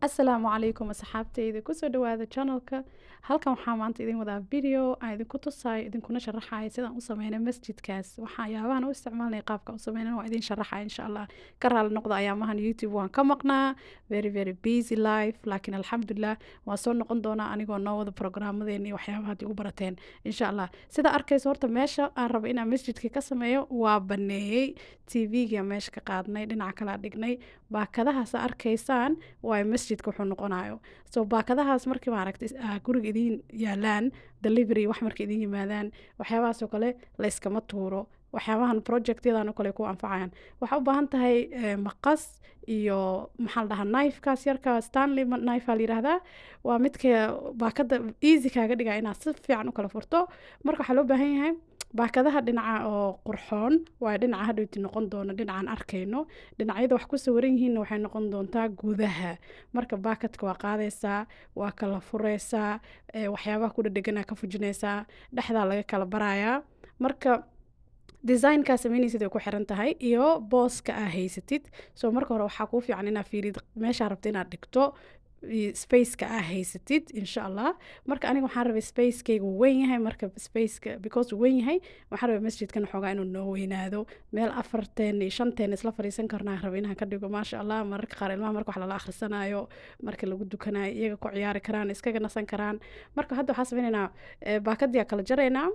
Asalaamu calaykum asxaabtayda kusoo dhawaada channelka halkan waxaa maanta idin wadaa video aan idinku tusayo idinkuna sharaxayo sidaan u sameynay masjidkaas waxyaabahan u isticmaalnay qaabka u sameynay waa idin sharaxaya insha Allah ka raali noqda ayaamahan YouTube waan ka maqnaa very busy life laakiin alxamdulillah waan soo noqon doonaa anigoo noo wada programmadeena iyo waxyaabaha aad igu barateen insha Allah sida arkayso horta meesha aan rabo inaan masjidka ka sameeyo waa baneeyay TV-ga meesha ka qaadnay dhinaca kala dhignay baakadahaas arkaysaan waa masjidka wuxuu noqonayo so baakadahaas markii maaragtay guriga idin yaalaan delivery wax markii idin yimaadaan waxyaabahaas oo kale la iskama tuuro waxyaabahan projectyadan oo kale ku anfacayaan waxa u baahan tahay maqas iyo maxaa la dhahaa knife-kaas yarka Stanley knife la yiraahdaa waa midka baakada easy kaaga dhigaa inaad si fiican u kala furto marka waxa loo baahan yahay baakadaha dhinaca oo qurxoon waa dhinaca hadhowti noqon doona dhinacan arkayno dhinacyada wax ku sawiran yihiin waxay noqon doontaa gudaha marka baakadka waa qaadaysaa waa kala furaysaa waxyaabaha ku dhadhegana ka fujinaysaa dhexdaa laga kala barayaa marka design-ka sameynaysid ay ku xiran tahay iyo booska aa haysatid so marka hore waxaa kuu fiican inaad fiirid meeshaa rabta inaad dhigto spaceka aa haysatid insha Allah marka aniga waxaan rabay spacekayga weyn yahay marka spaceka because weyn yahay waxaan rabay masjidkan xoogaa inuu noo weynaado meel 4 iyo 5 isla fariisan karnaa rabay inaan ka dhigo maasha Allah marka qaar ilmaha marka wax la akhrisanayo marka lagu dukanayo iyaga ku ciyaari karaan iskaga nasan karaan marka hadda waxaan sameynaynaa baakadii kala jaraynaa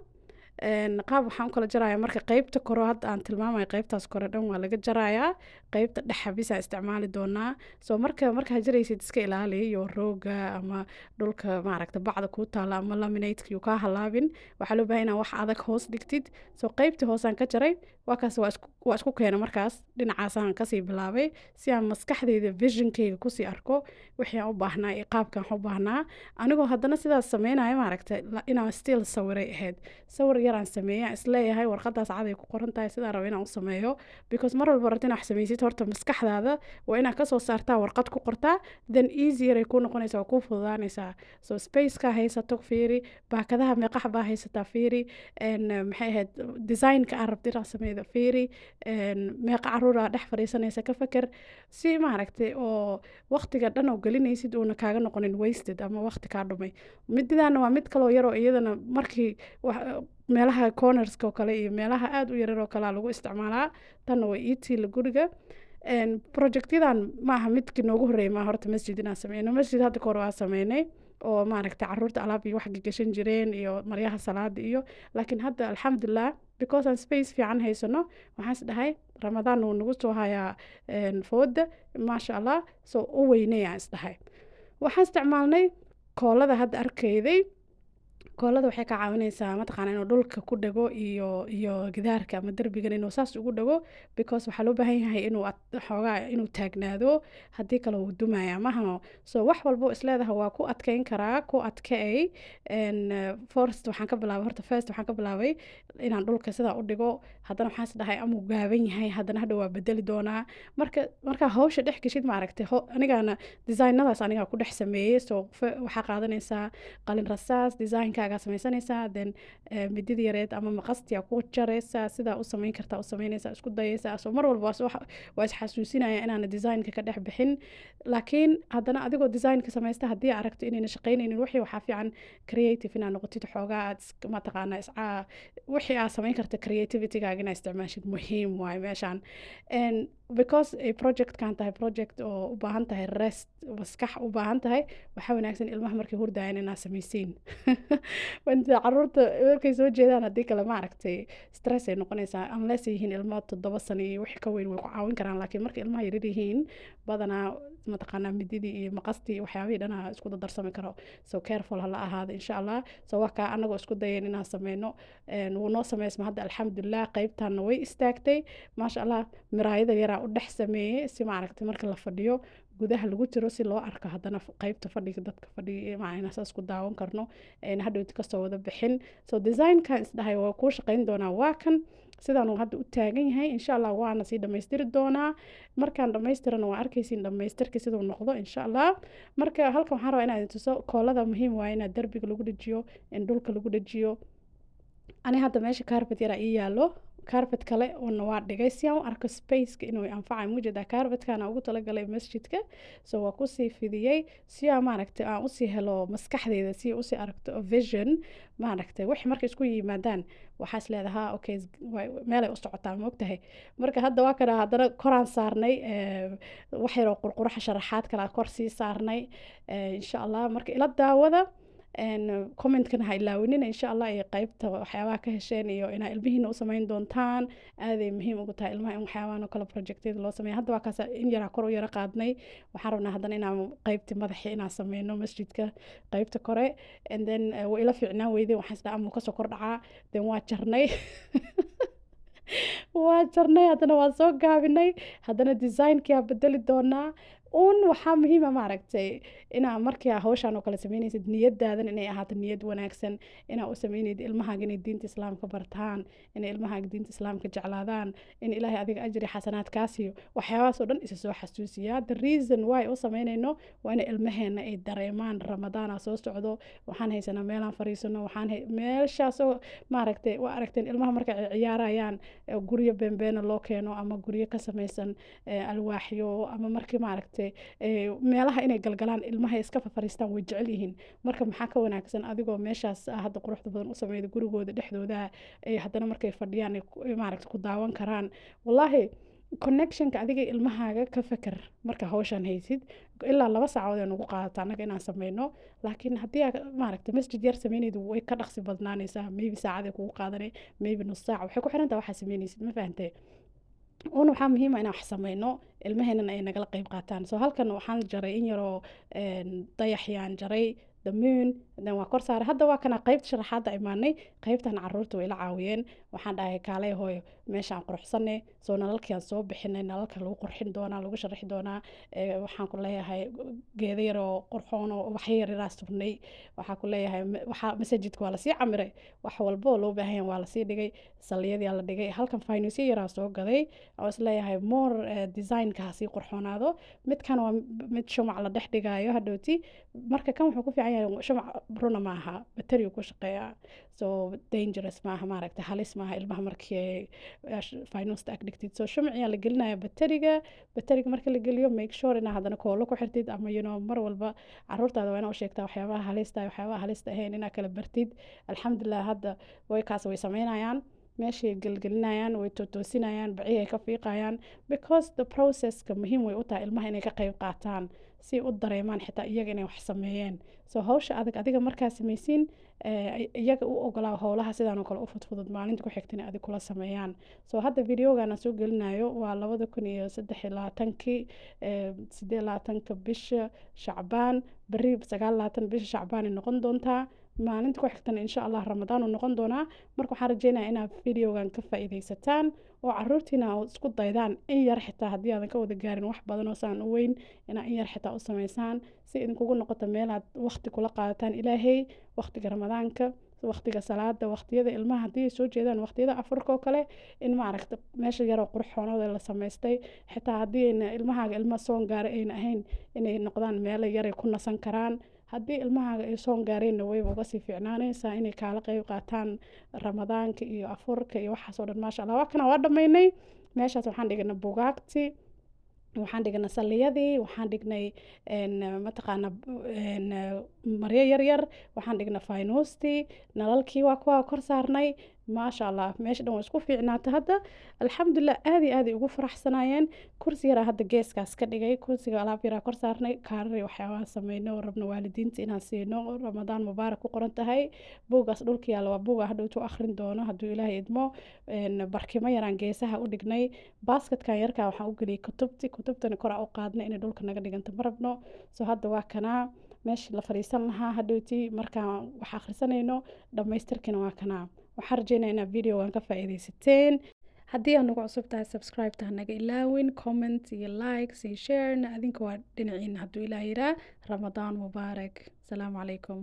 qaab waxaan u kala jarayaa marka qaybta koro hadda aan tilmaamayo qaybtaas kore dhan waa laga jarayaa qaybta dhexe bisa isticmaali doonaa soo marka jaraysid iska ilaali iyo rooga ama dhulka maaragta bacda ku taala ama laminate yu ka halaabin waxa loo baahan wax adag hoos dhigtid soo qaybta hoosaan ka jaray waa isku keena markaas dhinacaasaan kasii bilaabay si aan maskaxdeyda visionkayga kusii arko wixii aan u baahnaa iyo qaabkaan u baahnaa anigoo haddana sidaas sameynayo maaragta inaan still sawiray ahayd sawir yar aan sameeyay isleeyahay warqadaas cad ay ku qoran tahay sidaan rabo inaan u sameeyo because mar walba rabta inaad samaysid horta maskaxdaada waa inaad ka soo saartaa warqad ku qortaa then easier ay ku noqonaysaa ku fududaanaysaa so spaceka haysato fiiri baakadaha meeqax baa haysataa fiiri maxay ahayd design-ka aan rabta inaad sameeydo fiiri meeqa caruura dhex fariisanaysa ka fakar si maaragtay oo waqtiga dhan oo gelinaysid uuna kaaga noqonin wasted ama waqti kaa dhumay midaana waa mid kaloo yar oo iyadana markii meelaha cornerska oo kale iyo meelaha aad u yarar oo kale lagu isticmaalaa tan waa la guriga projectyadan maaha midkii noogu horeeyay ma horta masjid inaan sameeyno masjid hadda kor waa sameynay oo maaragtay caruurta alaab iyo wax gashan jireen iyo maryaha salaada iyo laakiin hadda alxamdulillah because aan space fiican haysano waxaan is dhahay ramadaan uu nagu soo hayaa fooda maasha Allah soo u weynay is dhahay waxaan isticmaalnay koolada hadda arkayday koolada waxay ka caawinaysaa mataqaana inuu dhulka ku dhago iyo gidaarka ama darbigan inuu saas ugu dhago because waxa loo baahan yahay inuu taagnaado haddii kale uu dumaya maaha so wax walbo isleedahay waa ku adkeyn karaa ku adkeey first waxaan ka bilaabay inaan dhulka sidaa u dhigo haddana waxaan is dhahay amuu gaaban yahay haddana hadha waa bedeli doonaa marka hawsha dhex geshid maaragtay anigana designadaas aniga ku dhex sameeyey so waxaa qaadanaysaa qalin rasaas designka sameysanaysaa then midida yareed ama maqastia ku jaraysaa sidaa u sameyn kartaa u sameynaysaa isku dayaysaa soo mar walba waa isxasuusinaya inaana designka ka dhex bixin laakiin haddana adigoo designka samaysta haddii aragto inayna shaqaynaynin wixii waxaa fiican creative inaad noqotid xoogaa aad mataqaanaa wixii aad samayn karta creativity-gaaga inaad isticmaashid muhiim waaye meeshaan because ay project-kan tahay project oo u baahan tahay rest maskax u baahan tahay waxaa wanaagsan ilmaha markay hurdayaan inaad samaysiin wanta caruurta markay soo jeedaan haddii kale maaragtay stress ay noqonaysaa unless ay yihiin ilmo 7 sano iyo wixii ka weyn way ku caawin karaan laakiin marka ilmaha yaryar yihiin badanaa mataqaanaa mididii iyo maqastii iyo waxyaabihii dhanaa isku darsami karo so careful hala ahaada insha Allah so waa kaa anagoo isku dayeen inaan sameyno wuu noo sameysma hadda alxamdulillah qaybtaana way istaagtay maasha Allah miraayada yaraa u dhex sameeyey si maaragtay marka la fadhiyo gudaha lagu jiro si loo arko haddana qaybta fadhiga dadka fadhiga macna saas ku daawan karno hadhowti kasoo wada bixin so design-kan isdhahay waa kuu shaqayn doonaa waa kan sidaan uu hadda u taagan yahay insha Allah waana sii dhammaystiri doonaa markaan dhammaystirana waa arkaysiin dhammaystirka siduu noqdo insha Allah marka halkan waxaan rabaa inaad tuso koolada muhiim waa inaad darbiga lagu dhajiyo in dhulka lagu dhajiyo ani hadda meesha carpet yara ii yaalo carpet kale una waa dhigay si aan u arko spaceka inuu anfacay mujada carpetkana ugu talagalay masjidka so waa kusii fidiyey si aan maaragtay aan usii helo maskaxdeyda si usii aragto vision maaragtay wixii markay isku yimaadaan waxaas leedahaa okay meelay u socotaa moogtahay marka hadda waa kana haddana koraan saarnay wax yaroo qurquraxa sharaxaad kale kor sii saarnay insha allah marka ila daawada commentkan ha ilaawinin insha allah ay qaybta waxyaabaha ka hesheen iyo inaa ilmihiina u samayn doontaan aaday muhiim ugu tahay ilmaha in waxyaabahan oo kale projectyada loo sameeyo hadda waa kaas in yaraa kor u yara qaadnay waxaan rabnaa haddana inaan qaybtii madaxii inaan sameyno masjidka qaybta kore and then way ila fiicnaan weyday waxaan isdhaa amuu kasoo kor dhacaa then waa jarnay waa jarnay haddana waan soo gaabinay haddana designkia bedeli doonaa waxaa muhiima maaragtay inaa markii hawshaan oo kale sameynaysid niyadaadan inay ahaato niyad wanaagsan inaa u sameynayid ilmahaaga inay diinta islaamka bartaan inay ilmahaaga diinta islaamka jeclaadaan in ilaahay adiga ajri xasanaad kaa siiyo waxyaabahaas oo dhan isa soo xasuusiyaa the reason why u sameynayno waa ina ilmaheena ay dareemaan ramadaana soo socdo waxaan haysanaa meelaan fariisano meeshaasoo maaragtay waa aragteen ilmaha marka ay ciyaarayaan guryo beenbeena loo keeno ama guryo ka samaysan alwaaxyo ama markii maaragtay meelaha inay galgalaan ilmaha iska fariistaan way jecel yihiin marka maxaa ka wanaagsan adigoo meeshaas hadda quruxda badan u sameeyda gurigooda dhexdooda haddana markay fadhiyaan maaragtay ku daawan karaan wallaahi connectionka adiga ilmahaaga ka feker marka hawshan haysid ilaa 2 saacadood ay nagu qaadato annaga inaan sameyno laakiin haddii maaragtay masjid yar sameynaydu way ka dhaqsi badnaanaysaa maybe saacaday kugu qaadanay maybe nus saac waxay ku xiran tahay waxaa sameynaysid ma fahantay waxaa muhiima inaan wax sameyno ilmaheenana ay nagala qayb qaataan so halkan waxaan jaray in yaroo dayaxyaan jaray the moon dan waa kor saaray hadda waa kana qaybta sharaxaadda imaanay qaybtan caruurta way la caawiyeen waxaan dhahay kaalay hooyo meeshaan quruxsanay soo nalalkiaan soo bixinay nalalka lagu qurxin doonaa lagu sharaxi doonaa waxaan ku leeyahay geeda yaroo qurxoon oo waxya yaryaraas turnay waxaa ku leeyahay waxaa masajidka waa lasii camiray wax walba oo loo baahan yahay waa lasii dhigay salliyadii la dhigay halkan finusyo yaraa soo gaday oo is leeyahay more designka ha sii qurxoonaado midkan waa mid shumac la dhex dhigaayo hadhowti marka kan wuxuu ku fiican yahay shumac runa maaha batteriyu ku shaqeeyaa so dangerous maaha maaragtay halis maaha ilmaha markii finusta ag dhigtid so shumaciyaa la gelinaya batteriga marka la geliyo make sure inaa haddana koolo ku xirtid ama mar walba caruurtaada waa inaa u sheegtaa waxyaabaha halista waxyaabaha halista ahayn inaa kala bartid alxamdulilah hadda kaas way sameynayaan meeshay gelgelinayaan way toosinayaan baciyay ka fiiqayaan because the processka muhiim way u tahay ilmaha inay ka qayb qaataan si u dareemaan xitaa iyaga inay wax sameeyeen so hawsha adiga markaa samaysiin iyaga u ogolaa howlaha sidaan oo kale u fudfudud maalinta ku xigtana adig kula sameeyaan so hadda videogan soo gelinayo waa 2023 18 bisha Shacbaan bari 19 bisha Shacbaan noqon doontaa maalinta ku xigtana insha Allah Ramadaan uu noqon doonaa marka waxaan rajeynayaa inaad videogan ka faa'iideysataan oo caruurtiina isku daydaan in yar xitaa haddii aadan ka wada gaarin wax badan oo saan u weyn inaa in yar xitaa u sameysaan si idinkugu noqoto meel aad waqti kula qaadataan ilaahay waqtiga ramadaanka waqtiga salaada waqtiyada ilmaha haddii ay soo jeedaan waqtiyada afurka oo kale in maaragta meesha yaroo qurxoonada la samaystay xitaa haddii ilmahaaga ilma soon gaaray ayna ahayn inay noqdaan meelo yaray ku nasan karaan haddii ilmahaaga ay soon gaareenna wayba uga sii fiicnaanaysaa inay kaala qayb qaataan ramadaanka iyo afurka iyo waxaasoo dhan maasha allah waa kana waa dhammaynay meeshaas waxaan dhignay bugaagti waxaan dhignay salliyadii waxaan dhignay mataqaana maryo yaryar waxaan dhignay faynuustii nalalkii waa kuwa kor saarnay maasha allah meesha dhan waa isku fiicnaata hadda alxamdulilah aad iyo aad ay ugu faraxsanaayeen kursi yaraa hadda geeskaas ka dhigay kursiga alaab yaraa kor saarnay kaarari waxyaabaha sameyno oo rabno waalidiinta inaan siino ramadaan mubaarak ku qoran tahay buugaas dhulka yaalla waa buuga hadhowtu akhrin doono hadduu ilaahay idmo barkimo yaraan geesaha u dhignay basketkan yarkaa waxaan u geliyay kutubtani koraa u qaadnay inay dhulka naga dhiganta ma rabno so hadda waa kanaa meeshii la fadhiisan lahaa hadhowti markaan wax akhrisanayno dhammaystirkina waa kanaa waxaan rajeynaa inaad videogan ka faa'iidaysateen haddii aad nagu cusub tahay subscribe-ta hanaga ilaawin comment iyo likes iyo share adinka waa dhinaciina hadduu ilaah yiraa ramadaan mubaarak asalaamu calaykum